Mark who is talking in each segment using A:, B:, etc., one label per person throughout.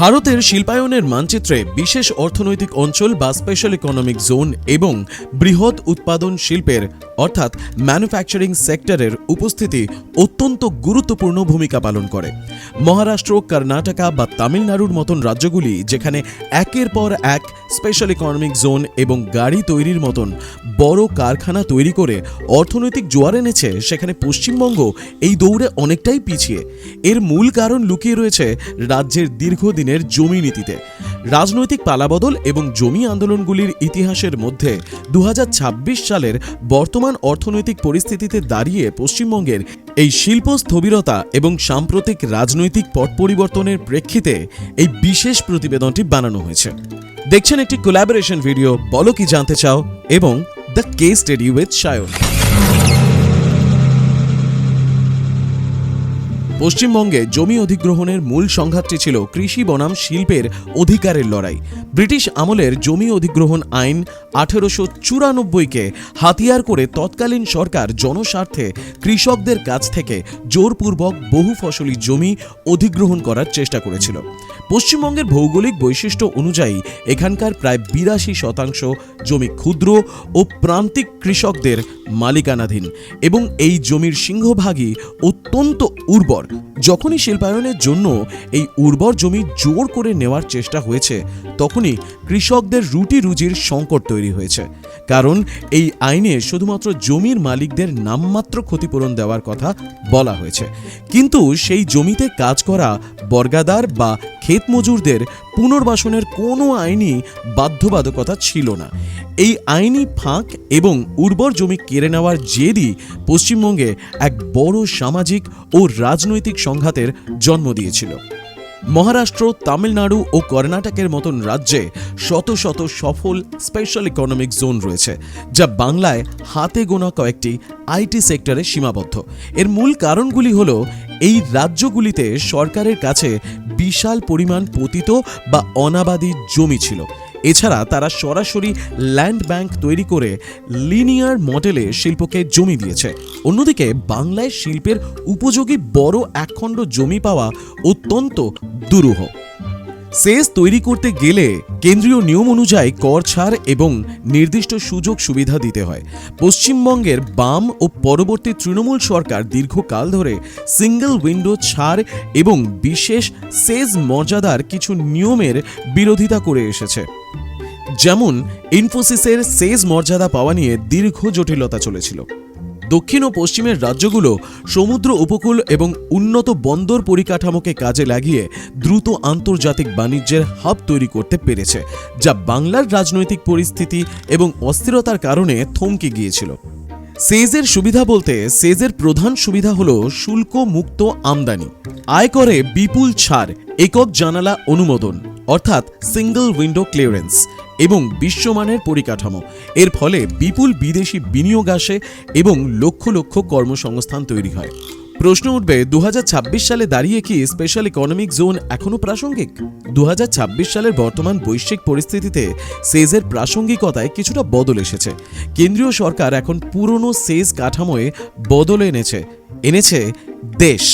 A: ভারতের শিল্পায়নের মানচিত্রে বিশেষ অর্থনৈতিক অঞ্চল বা স্পেশাল ইকোনমিক জোন এবং বৃহৎ উৎপাদন শিল্পের অর্থাৎ ম্যানুফ্যাকচারিং সেক্টরের উপস্থিতি অত্যন্ত গুরুত্বপূর্ণ ভূমিকা পালন করে। মহারাষ্ট্র, কর্ণাটকা বা তামিলনাড়ুর মতন রাজ্যগুলি যেখানে একের পর এক স্পেশাল ইকোনমিক জোন এবং গাড়ি তৈরির মতন বড় কারখানা তৈরি করে অর্থনৈতিক জোয়ার এনেছে, সেখানে পশ্চিমবঙ্গ এই দৌড়ে অনেকটাই পিছিয়ে। এর মূল কারণ লুকিয়ে রয়েছে রাজ্যের দীর্ঘদিনের জমি নীতিতে। রাজনৈতিক পালাবদল এবং জমি আন্দোলনগুলির ইতিহাসের মধ্যে 2026 সালের বর্তমান অর্থনৈতিক পরিস্থিতিতে দাঁড়িয়ে পশ্চিমবঙ্গের এই শিল্প স্থবিরতা এবং সাম্প্রতিক রাজনৈতিক পট পরিবর্তনের প্রেক্ষিতে এই বিশেষ প্রতিবেদনটি বানানো হয়েছে। দেখছেন একটি কোলাবোরেশন ভিডিও বলো কি জানতে চাও এবং the case study with Sayan. পশ্চিমবঙ্গে জমি অধিগ্রহণের মূল সংঘাতটি ছিল কৃষি বনাম শিল্পের অধিকারের লড়াই। ব্রিটিশ আমলের জমি অধিগ্রহণ আইন 1894-কে হাতিয়ার করে তৎকালীন সরকার জনস্বার্থে কৃষকদের কাছ থেকে জোরপূর্বক বহু ফসলি জমি অধিগ্রহণ করার চেষ্টা করেছিল। পশ্চিমবঙ্গের ভৌগোলিক বৈশিষ্ট্য অনুযায়ী এখানকার প্রায় 82% জমি ক্ষুদ্র ও প্রান্তিক কৃষকদের মালিকানাধীন এবং এই জমির সিংহভাগই অত্যন্ত উর্বর। যখনই শিল্পায়নের জন্য এই উর্বর জমি জোর করে নেওয়ার চেষ্টা হয়েছে, তখনই কৃষকদের রুটি রুজির সংকট তৈরি হয়েছে। কারণ এই আইনে শুধুমাত্র জমির মালিকদের নামমাত্র ক্ষতিপূরণ দেওয়ার কথা বলা হয়েছে, কিন্তু সেই জমিতে কাজ করা বর্গাদার বা ক্ষেত মজুরদের পুনর্বাসনের কোনো আইনি বাধ্যবাধকতা ছিল না। এই আইনি ফাঁক এবং উর্বর জমি কেড়ে নেওয়ার জেরই পশ্চিমবঙ্গে এক বড় সামাজিক ও রাজনৈতিক সংঘাতের জন্ম দিয়েছিল। মহারাষ্ট্র, তামিলনাড়ু ও কর্ণাটকের মতন রাজ্যে শত শত সফল স্পেশাল ইকোনমিক জোন রয়েছে, যা বাংলায় হাতে গোনা কয়েকটি আইটি সেক্টরে সীমাবদ্ধ। এর মূল কারণগুলি হল এই রাজ্যগুলিতে সরকারের কাছে বিশাল পরিমাণ পতিত বা অনাবাদী জমি ছিল। এছাড়া তারা সরাসরি ল্যান্ড ব্যাংক তৈরি করে লিনিয়ার মডেলে শিল্পকে জমি দিয়েছে। অন্যদিকে বাংলায় শিল্পের উপযোগী বড় একখণ্ড জমি পাওয়া অত্যন্ত দুরূহ। সেজ তৈরি করতে গেলে কেন্দ্রীয় নিয়ম অনুযায়ী কর ছাড় এবং নির্দিষ্ট সুযোগ সুবিধা দিতে হয়। পশ্চিমবঙ্গের বাম ও পরবর্তী তৃণমূল সরকার দীর্ঘকাল ধরে সিঙ্গল উইন্ডো ছাড় এবং বিশেষ সেজ মর্যাদার কিছু নিয়মের বিরোধিতা করে এসেছে। যেমন ইনফোসিসের সেজ মর্যাদা পাওয়া নিয়ে দীর্ঘ জটিলতা চলেছিল। দক্ষিণ ও পশ্চিমের রাজ্যগুলো সমুদ্র উপকূল এবং উন্নত বন্দর পরিকাঠামোকে কাজে লাগিয়ে দ্রুত আন্তর্জাতিক বাণিজ্যের হাব তৈরি করতে পেরেছে, যা বাংলার রাজনৈতিক পরিস্থিতি এবং অস্থিরতার কারণে থমকে গিয়েছিল। সেজের সুবিধা বলতে সেজের প্রধান সুবিধা হল শুল্ক মুক্ত আমদানি, আয়করে বিপুল ছাড়, একক জানালা অনুমোদন অর্থাৎ সিঙ্গল উইন্ডো ক্লিয়ারেন্স এবং বিশ্বমানের পরিকাঠামো। এর ফলে বিপুল বিদেশি বিনিয়োগ আসে এবং লক্ষ লক্ষ কর্মসংস্থান তৈরি হয়। প্রশ্ন উঠবে, 2026 সালে দাঁড়িয়ে কি স্পেশাল ইকোনমিক জোন এখনো প্রাসঙ্গিক? 2026 সালের বর্তমান বৈশ্বিক পরিস্থিতিতে সেজের প্রাসঙ্গিকতায় কিছুটা বদল এসেছে। কেন্দ্রীয় সরকার এখন পুরনো সেজ কাঠামোয় বদল এনেছে দেশ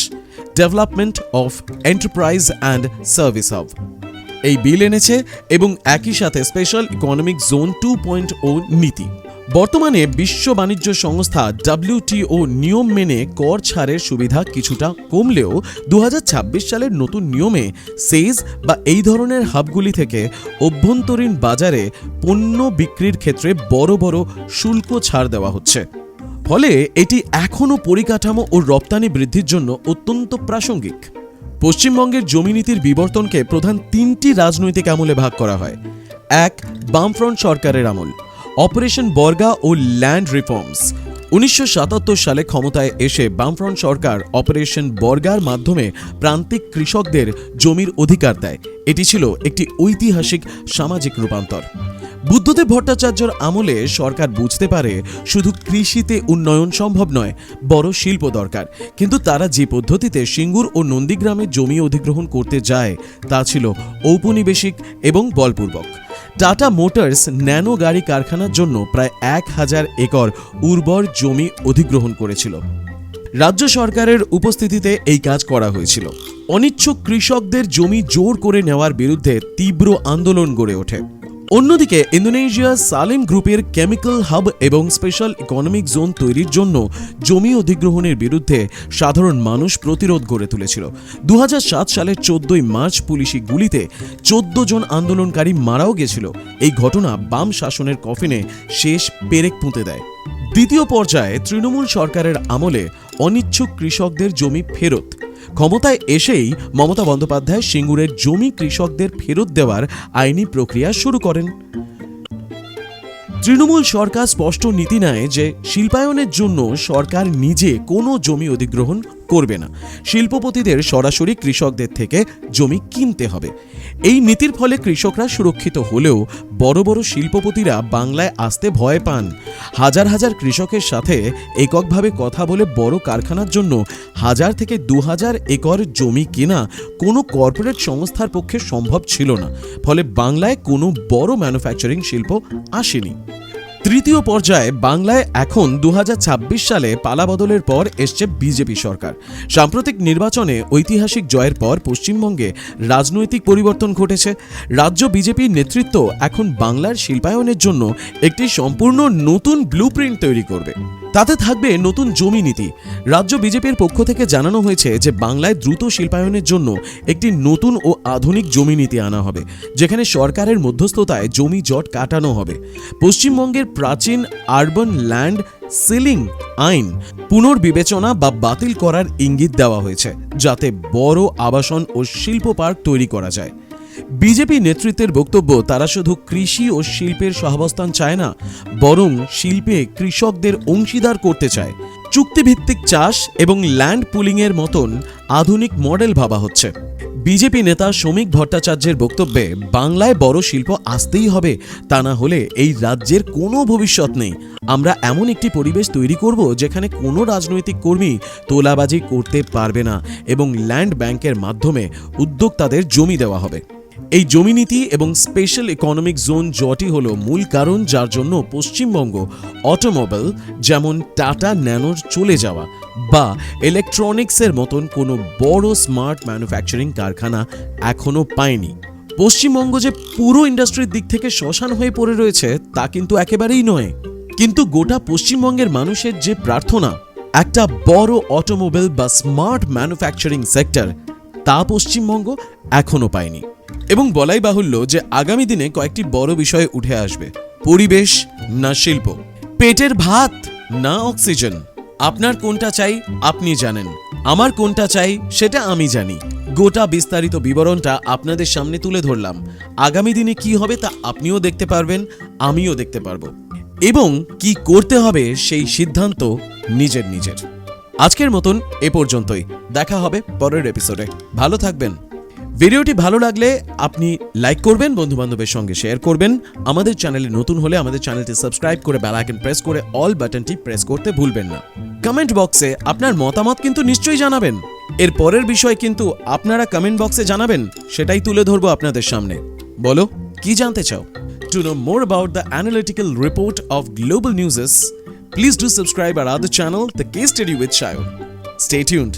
A: development of enterprise and service hub এই বিল এনেছে এবং একই সাথে স্পেশাল ইকোনমিক জোন 2.0 নীতি। বর্তমানে বিশ্ব বাণিজ্য সংস্থা WTO নিয়ম মেনে কর ছাড়ের সুবিধা কিছুটা কমলেও 2026 সালের নতুন নিয়মে সেজ বা এই ধরনের হাবগুলি থেকে অভ্যন্তরীণ বাজারে পণ্য বিক্রির ক্ষেত্রে বড় বড় শুল্ক ছাড় দেওয়া হচ্ছে। ফলে এটি এখনও পরিকাঠামো ও রপ্তানি বৃদ্ধির জন্য অত্যন্ত প্রাসঙ্গিক। পশ্চিমবঙ্গের জমিনীতির বিবর্তনকে প্রধান 3টি রাজনৈতিক আমলে ভাগ করা হয়। 1. বামফ্রন্ট সরকারের আমল, অপারেশন বর্গা ও ল্যান্ড রিফর্মস। 1977 সালে ক্ষমতায় এসে বামফ্রন্ট সরকার অপারেশন বর্গার মাধ্যমে প্রান্তিক কৃষকদের জমির অধিকার দেয়। এটি ছিল একটি ঐতিহাসিক সামাজিক রূপান্তর। বুদ্ধদেব ভট্টাচার্যর আমলে সরকার বুঝতে পারে শুধু কৃষিতে উন্নয়ন সম্ভব নয়, বড় শিল্প দরকার। কিন্তু তারা যে পদ্ধতিতে সিঙ্গুর ও নন্দীগ্রামে জমি অধিগ্রহণ করতে যায় তা ছিল ঔপনিবেশিক এবং বলপূর্বক। টাটা মোটরস ন্যানো গাড়ি কারখানার জন্য প্রায় 1000 একর উর্বর জমি অধিগ্রহণ করেছিল। রাজ্য সরকারের উপস্থিতিতে এই কাজ করা হয়েছিল। অনিচ্ছুক কৃষকদের জমি জোর করে নেওয়ার বিরুদ্ধে তীব্র আন্দোলন গড়ে ওঠে। অন্যদিকে ইন্দোনেশিয়া সালেম গ্রুপের কেমিক্যাল হাব এবং স্পেশাল ইকোনমিক জোন তৈরির জন্য জমি অধিগ্রহণের বিরুদ্ধে সাধারণ মানুষ প্রতিরোধ গড়ে তুলেছিল। 2007 সালের 14 মার্চ পুলিশি গুলিতে 14 জন আন্দোলনকারী মারাও গেছিল। এই ঘটনা বাম শাসনের কফিনে শেষ পেরেক পুঁতে দেয়। দ্বিতীয় পর্যায়ে তৃণমূল সরকারের আমলে অনিচ্ছুক কৃষকদের জমি ফেরত। ক্ষমতায় এসেই মমতা বন্দ্যোপাধ্যায় সিঙ্গুরের জমি কৃষকদের ফেরত দেওয়ার আইনি প্রক্রিয়া শুরু করেন। তৃণমূল সরকার স্পষ্ট নীতি নেয় যে শিল্পায়নের জন্য সরকার নিজে কোনো জমি অধিগ্রহণ করবে না, শিল্পপতিদের সরাসরি কৃষকদের থেকে জমি কিনতে হবে। এই নীতির ফলে কৃষকরা সুরক্ষিত হলেও বড় বড় শিল্পপতিরা বাংলায় আসতে ভয় পান। হাজার হাজার কৃষকের সাথে এককভাবে কথা বলে বড় কারখানার জন্য 1000 থেকে 2000 একর জমি কেনা কোনো কর্পোরেট সংস্থার পক্ষে সম্ভব ছিল না। ফলে বাংলায় কোনো বড় ম্যানুফ্যাকচারিং শিল্প আসেনি। তৃতীয় পর্যায়ে বাংলায় এখন 2026 সালে পালাবদলের পর এসছে বিজেপি সরকার। সাম্প্রতিক নির্বাচনে ঐতিহাসিক জয়ের পর পশ্চিমবঙ্গে রাজনৈতিক পরিবর্তন ঘটেছে। রাজ্য বিজেপির নেতৃত্ব এখন বাংলার শিল্পায়নের জন্য একটি সম্পূর্ণ নতুন ব্লুপ্রিন্ট তৈরি করবে। তাতে থাকবে নতুন জমি নীতি। রাজ্য বিজেপির পক্ষ থেকে জানানো হয়েছে যে বাংলায় দ্রুত শিল্পায়নের জন্য একটি নতুন ও আধুনিক জমি নীতি আনা হবে, যেখানে সরকারের মধ্যস্থতায় জমি জট কাটানো হবে। পশ্চিমবঙ্গের প্রাচীন আরবান ল্যান্ড সিলিং আইন পুনর্বিবেচনা বা বাতিল করার ইঙ্গিত দেওয়া হয়েছে, যাতে বড় আবাসন ও শিল্প পার্ক তৈরি করা যায়। বিজেপি নেতৃত্বের বক্তব্য, তারা শুধু কৃষি ও শিল্পের সহাবস্থান চায় না, বরং শিল্পে কৃষকদের অংশীদার করতে চায়। চুক্তিভিত্তিক চাষ এবং ল্যান্ড পুলিংয়ের মতন আধুনিক মডেল ভাবা হচ্ছে। বিজেপি নেতা শ্রমিক ভট্টাচার্যের বক্তব্যে, বাংলায় বড় শিল্প আসতেই হবে, তা না হলে এই রাজ্যের কোনো ভবিষ্যৎ নেই। আমরা এমন একটি পরিবেশ তৈরি করব যেখানে কোনো রাজনৈতিক কর্মী তোলাবাজি করতে পারবে না এবং ল্যান্ড ব্যাংকের মাধ্যমে উদ্যোক্তাদের জমি দেওয়া হবে। এই জমি নীতি এবং স্পেশাল ইকোনমিক জোন জটই হলো মূল কারণ যার জন্য পশ্চিমবঙ্গ অটোমোবাইল যেমন টাটা ন্যানোর চলে যাওয়া বা ইলেকট্রনিক্সের মতন কোনো বড় স্মার্ট ম্যানুফ্যাকচারিং কারখানা এখনো পায়নি। পশ্চিমবঙ্গ যে পুরো ইন্ডাস্ট্রির দিক থেকে শ্মশান হয়ে পড়ে রয়েছে তা কিন্তু একেবারেই নয়। কিন্তু গোটা পশ্চিমবঙ্গের মানুষের যে প্রার্থনা, একটা বড় অটোমোবাইল বা স্মার্ট ম্যানুফ্যাকচারিং সেক্টর, তা পশ্চিমবঙ্গ এখনো পায়নি। এবং বলাই বাহুল্য যে আগামী দিনে কয়েকটি বড় বিষয় উঠে আসবে। পরিবেশ না শিল্প, পেটের ভাত না অক্সিজেন। আপনার কোনটা চাই আপনি জানেন, আমার কোনটা চাই সেটা আমি জানি। গোটা বিস্তারিত বিবরণটা আপনাদের সামনে তুলে ধরলাম। আগামী দিনে কি হবে তা আপনিও দেখতে পারবেন, আমিও দেখতে পারবো, এবং কি করতে হবে সেই সিদ্ধান্ত নিজের। আজকের মতন এ পর্যন্তই। দেখা হবে পরের এপিসোডে। ভালো থাকবেন। ভিডিওটি ভালো লাগলে আপনি লাইক করবেন, বন্ধুবান্ধবের সঙ্গে শেয়ার করবেন। আমাদের চ্যানেলে নতুন হলে আমাদের চ্যানেলটি সাবস্ক্রাইব করে বেল আইকন প্রেস করে অল বাটনটি প্রেস করতে ভুলবেন না। কমেন্ট বক্সে আপনার মতামত কিন্তু নিশ্চয়ই জানাবেন। এর পরের বিষয় কিন্তু আপনারা কমেন্ট বক্সে জানাবেন, সেটাই তুলে ধরবো আপনাদের সামনে। বলো, কি জানতে চাও? To know more about the analytical report of global news, please do subscribe our other channel, The Case Study with Shayon. Stay tuned.